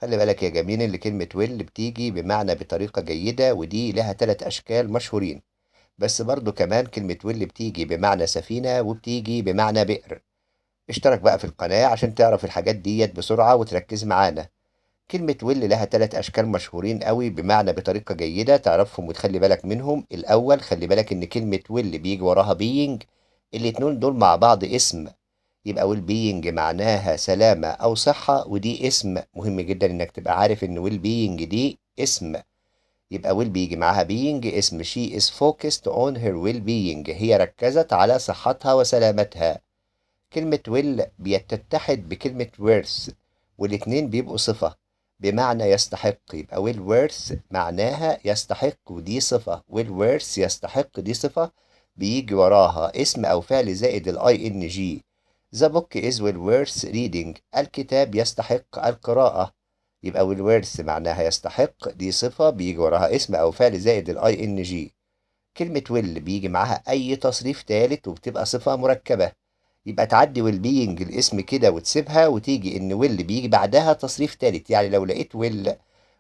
خلي بالك يا جميل إن كلمة will بتيجي بمعنى بطريقة جيدة، ودي لها 3 أشكال مشهورين. بس برضو كمان كلمة will بتيجي بمعنى سفينة وبتيجي بمعنى بئر. اشترك بقى في القناة عشان تعرف الحاجات ديت بسرعة وتركز معانا. كلمة will لها 3 أشكال مشهورين قوي بمعنى بطريقة جيدة تعرفهم وتخلي بالك منهم. الأول خلي بالك إن كلمة will بيجي وراها being. الاتنين دول مع بعض اسم، يبقى well being معناها سلامة أو صحة، ودي اسم مهم جدا إنك تبقى عارف إن well being دي اسم. يبقى will بيجي معاها being اسم. she is focused on her well being، هي ركزت على صحتها وسلامتها. كلمة will بتتحد بكلمة worth، والاتنين بيبقوا صفة بمعنى يستحق. يبقى well worth معناها يستحق ودي صفة، well worth يستحق دي صفة، بيجي وراها اسم أو فعل زائد ال ing. The book is well worth reading، الكتاب يستحق القراءة. يبقى well worth معناها يستحق، دي صفة بيجي وراها اسم أو فعل زائد ال ing. كلمة will بيجي معاها أي تصريف تالت وبتبقى صفة مركبة. يبقى تعدي will being الاسم كده وتسيبها وتيجي إن will بيجي بعدها تصريف تالت. يعني لو لقيت will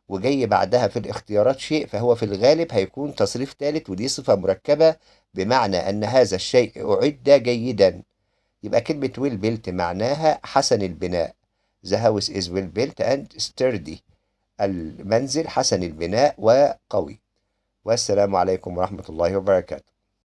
وجاي بعدها في الاختيارات شيء، فهو في الغالب هيكون تصريف تالت، ودي صفة مركبة بمعنى أن هذا الشيء أعد جيدا. يبقى كلمة well built معناها حسن البناء. The house is well built and sturdy، المنزل حسن البناء وقوي. والسلام عليكم ورحمة الله وبركاته.